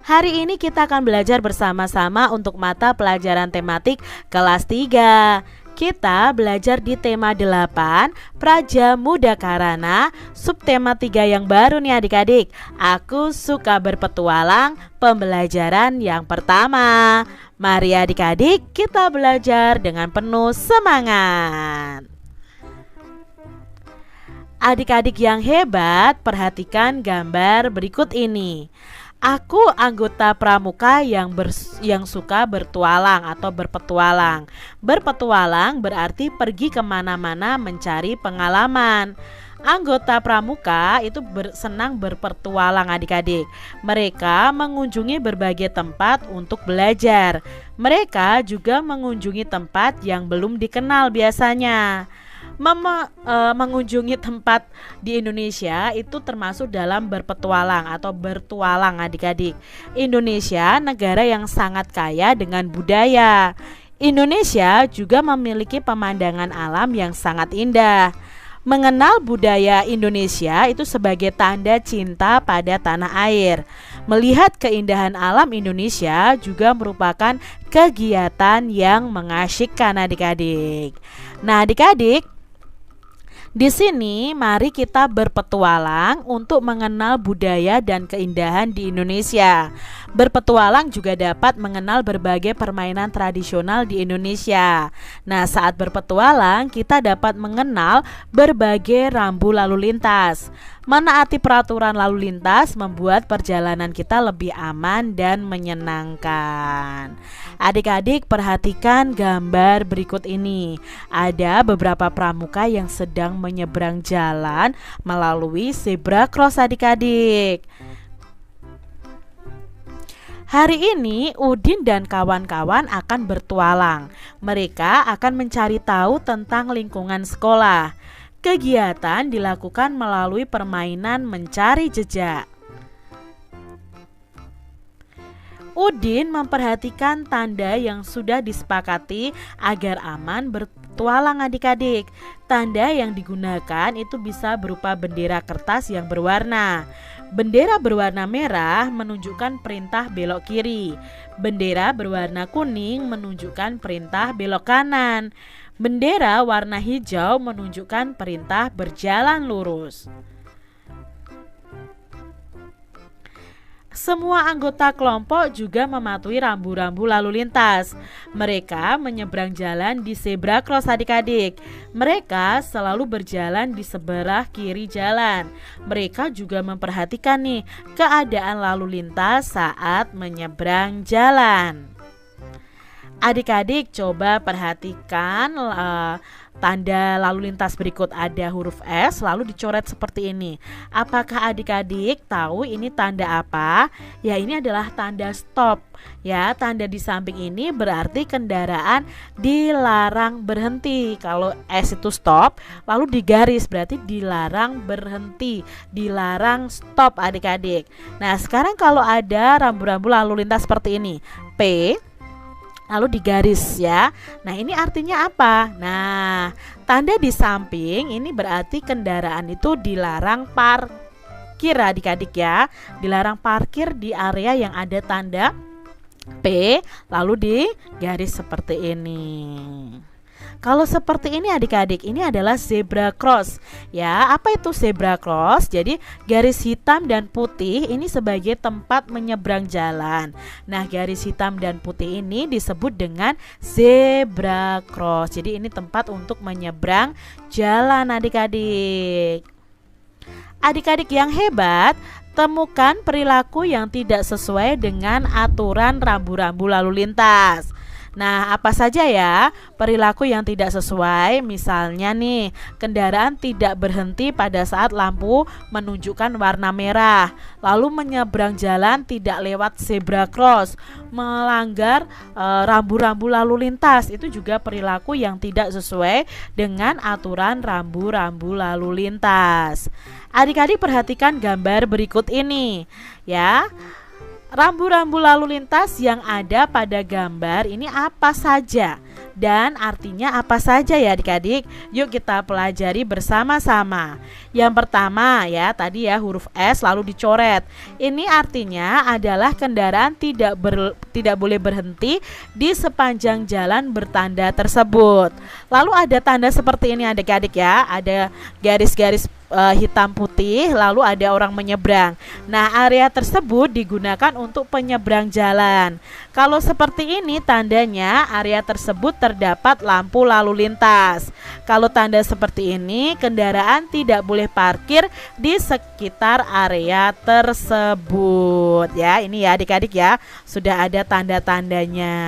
Hari ini kita akan belajar bersama-sama untuk mata pelajaran tematik kelas 3. Kita belajar di tema 8, Praja Muda Karana, subtema 3 yang baru nih adik-adik. Aku suka berpetualang, pembelajaran yang pertama. Mari adik-adik kita belajar dengan penuh semangat. Adik-adik yang hebat, perhatikan gambar berikut ini. Aku anggota pramuka yang suka bertualang atau berpetualang. Berpetualang berarti pergi kemana-mana mencari pengalaman. Anggota pramuka itu senang berpetualang adik-adik. Mereka mengunjungi berbagai tempat untuk belajar. Mereka juga mengunjungi tempat yang belum dikenal biasanya. Mengunjungi tempat di Indonesia itu termasuk dalam berpetualang atau bertualang adik-adik. Indonesia negara yang sangat kaya dengan budaya. Indonesia juga memiliki pemandangan alam yang sangat indah. Mengenal budaya Indonesia itu sebagai tanda cinta pada tanah air. Melihat keindahan alam Indonesia juga merupakan kegiatan yang mengasyikkan adik-adik. Nah adik-adik, di sini mari kita berpetualang untuk mengenal budaya dan keindahan di Indonesia. Berpetualang juga dapat mengenal berbagai permainan tradisional di Indonesia. Nah, saat berpetualang kita dapat mengenal berbagai rambu lalu lintas. Menaati peraturan lalu lintas membuat perjalanan kita lebih aman dan menyenangkan. Adik-adik perhatikan gambar berikut ini. Ada beberapa pramuka yang sedang menyeberang jalan melalui zebra cross adik-adik. Hari ini Udin dan kawan-kawan akan bertualang. Mereka akan mencari tahu tentang lingkungan sekolah. Kegiatan dilakukan melalui permainan mencari jejak. Udin memperhatikan tanda yang sudah disepakati agar aman bertualang adik-adik. Tanda yang digunakan itu bisa berupa bendera kertas yang berwarna. Bendera berwarna merah menunjukkan perintah belok kiri. Bendera berwarna kuning menunjukkan perintah belok kanan. Bendera warna hijau menunjukkan perintah berjalan lurus. Semua anggota kelompok juga mematuhi rambu-rambu lalu lintas. Mereka menyeberang jalan di zebra cross adik-adik. Mereka selalu berjalan di sebelah kiri jalan. Mereka juga memperhatikan nih keadaan lalu lintas saat menyeberang jalan. Adik-adik coba perhatikan tanda lalu lintas berikut. Ada huruf S lalu dicoret seperti ini. Apakah adik-adik tahu ini tanda apa? Ya, ini adalah tanda stop. Ya, tanda di samping ini berarti kendaraan dilarang berhenti. Kalau S itu stop, lalu digaris berarti dilarang berhenti, dilarang stop adik-adik. Nah, sekarang kalau ada rambu-rambu lalu lintas seperti ini, P lalu digaris ya. Nah, ini artinya apa? Nah, tanda di samping ini berarti kendaraan itu dilarang parkir adik-adik ya. Dilarang parkir di area yang ada tanda P lalu digaris seperti ini. Kalau seperti ini adik-adik, ini adalah zebra cross. Ya, apa itu zebra cross? Jadi garis hitam dan putih ini sebagai tempat menyeberang jalan. Nah, garis hitam dan putih ini disebut dengan zebra cross. Jadi ini tempat untuk menyeberang jalan adik-adik. Adik-adik yang hebat, temukan perilaku yang tidak sesuai dengan aturan rambu-rambu lalu lintas. Nah, apa saja ya perilaku yang tidak sesuai? Misalnya nih, kendaraan tidak berhenti pada saat lampu menunjukkan warna merah, lalu menyeberang jalan tidak lewat zebra cross, melanggar rambu-rambu lalu lintas. Itu juga perilaku yang tidak sesuai dengan aturan rambu-rambu lalu lintas. Adik-adik perhatikan gambar berikut ini ya. Rambu-rambu lalu lintas yang ada pada gambar ini apa saja? dan artinya apa saja ya adik-adik? Yuk kita pelajari bersama-sama. Yang pertama ya, tadi ya huruf S lalu dicoret. Ini artinya adalah kendaraan tidak boleh berhenti di sepanjang jalan bertanda tersebut. Lalu ada tanda seperti ini adik-adik ya, ada garis-garis hitam putih, lalu ada orang menyeberang. Nah, area tersebut digunakan untuk penyeberang jalan. Kalau seperti ini tandanya area tersebut terdapat lampu lalu lintas. Kalau tanda seperti ini, kendaraan tidak boleh parkir di sekitar area tersebut. Ya, ini ya adik-adik ya, sudah ada tanda-tandanya.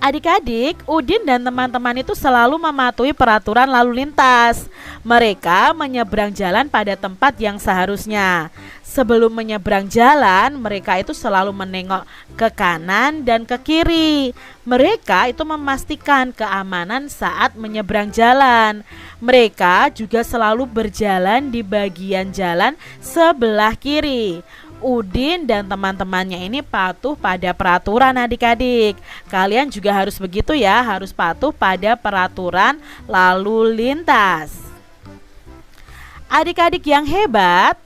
Adik-adik, Udin dan teman-teman itu selalu mematuhi peraturan lalu lintas. Mereka menyeberang jalan pada tempat yang seharusnya. Sebelum menyeberang jalan, mereka itu selalu menengok ke kanan dan ke kiri. Mereka itu memastikan keamanan saat menyeberang jalan. Mereka juga selalu berjalan di bagian jalan sebelah kiri. Udin dan teman-temannya ini patuh pada peraturan adik-adik. Kalian juga harus begitu ya, harus patuh pada peraturan lalu lintas. Adik-adik yang hebat,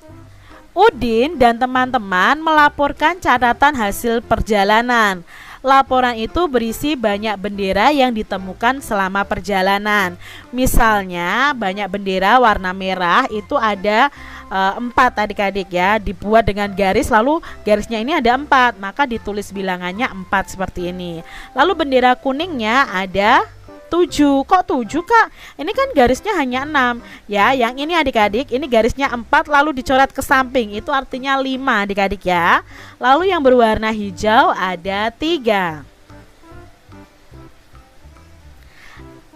Udin dan teman-teman melaporkan catatan hasil perjalanan. Laporan itu berisi banyak bendera yang ditemukan selama perjalanan. Misalnya banyak bendera warna merah itu ada 4 adik-adik ya, dibuat dengan garis, lalu garisnya ini ada 4, maka ditulis bilangannya 4 seperti ini. Lalu bendera kuningnya ada 7. Kok 7 Kak? Ini kan garisnya hanya 6 ya. Yang ini adik-adik, ini garisnya 4 lalu dicoret ke samping, itu artinya 5 adik-adik ya. Lalu yang berwarna hijau ada 3.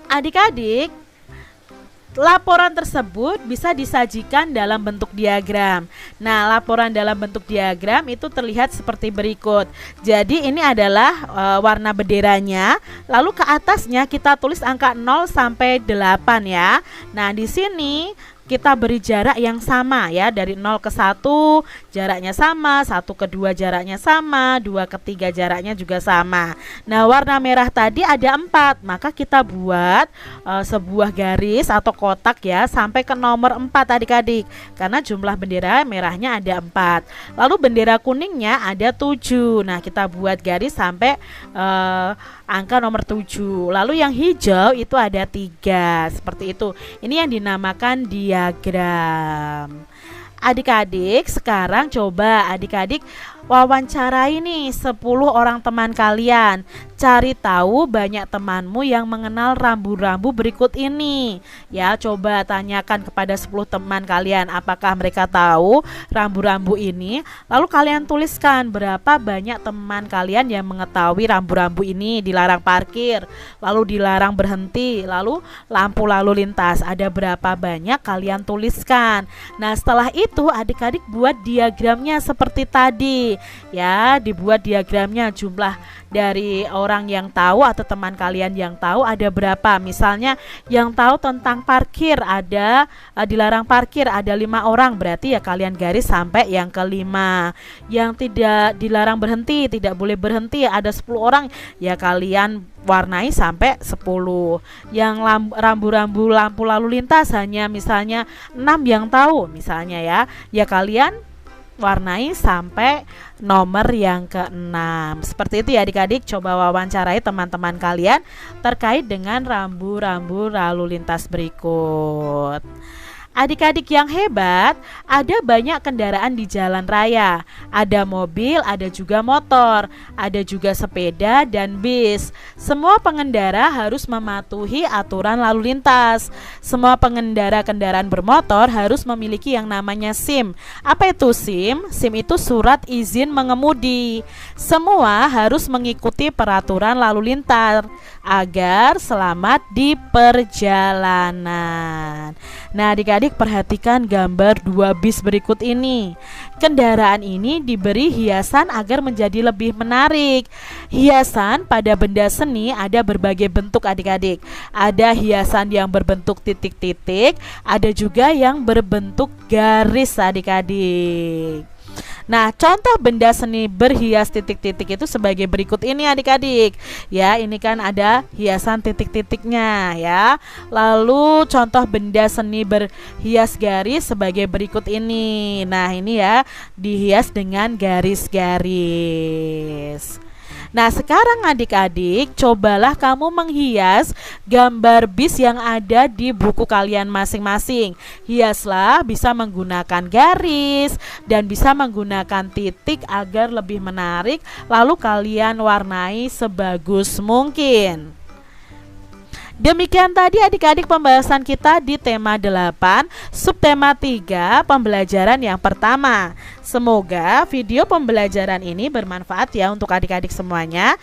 Adik-adik, laporan tersebut bisa disajikan dalam bentuk diagram. Nah, laporan dalam bentuk diagram itu terlihat seperti berikut. Jadi ini adalah warna benderanya. Lalu ke atasnya kita tulis angka 0 sampai 8 ya. Nah, di sini kita beri jarak yang sama ya, dari 0 ke 1 jaraknya sama, 1 ke 2 jaraknya sama, 2 ke 3 jaraknya juga sama. Nah, warna merah tadi ada 4, maka kita buat sebuah garis atau kotak ya sampai ke nomor 4 adik-adik, karena jumlah bendera merahnya ada 4. Lalu bendera kuningnya ada 7. Nah, kita buat garis sampai angka nomor 7. Lalu yang hijau itu ada 3. Seperti itu. Ini yang dinamakan diagram. Adik-adik, sekarang coba adik-adik wawancarai nih 10 orang teman kalian. Cari tahu banyak temanmu yang mengenal rambu-rambu berikut ini. Ya, coba tanyakan kepada 10 teman kalian apakah mereka tahu rambu-rambu ini. Lalu kalian tuliskan berapa banyak teman kalian yang mengetahui rambu-rambu ini. Dilarang parkir, lalu dilarang berhenti, lalu lampu lalu lintas. Ada berapa banyak kalian tuliskan. Nah, setelah itu adik-adik buat diagramnya seperti tadi. Ya, dibuat diagramnya jumlah dari orang yang tahu atau teman kalian yang tahu ada berapa. Misalnya yang tahu tentang parkir ada dilarang parkir ada 5 orang, berarti ya kalian garis sampai yang kelima. Yang tidak dilarang berhenti, tidak boleh berhenti ada 10 orang, ya kalian warnai sampai 10. Yang rambu-rambu lampu lalu lintas hanya misalnya 6 yang tahu misalnya ya, ya kalian warnai sampai nomor yang ke-6. Seperti itu ya adik-adik, coba wawancarai teman-teman kalian terkait dengan rambu-rambu lalu lintas berikut. Adik-adik yang hebat, ada banyak kendaraan di jalan raya. Ada mobil, ada juga motor, ada juga sepeda dan bis. Semua pengendara harus mematuhi aturan lalu lintas. Semua pengendara kendaraan bermotor harus memiliki yang namanya SIM. Apa itu SIM? SIM itu surat izin mengemudi. Semua harus mengikuti peraturan lalu lintas agar selamat di perjalanan. Nah, adik-adik perhatikan gambar 2 bis berikut ini. Kendaraan ini diberi hiasan agar menjadi lebih menarik. Hiasan pada benda seni ada berbagai bentuk adik-adik. Ada hiasan yang berbentuk titik-titik, ada juga yang berbentuk garis adik-adik. Nah, contoh benda seni berhias titik-titik itu sebagai berikut ini adik-adik. Ya, ini kan ada hiasan titik-titiknya ya. Lalu contoh benda seni berhias garis sebagai berikut ini. Nah, ini ya dihias dengan garis-garis. Nah, sekarang adik-adik, cobalah kamu menghias gambar bis yang ada di buku kalian masing-masing. Hiaslah bisa menggunakan garis dan bisa menggunakan titik agar lebih menarik. Lalu kalian warnai sebagus mungkin. Demikian tadi adik-adik pembahasan kita di tema 8, subtema 3, pembelajaran yang pertama. Semoga video pembelajaran ini bermanfaat ya untuk adik-adik semuanya.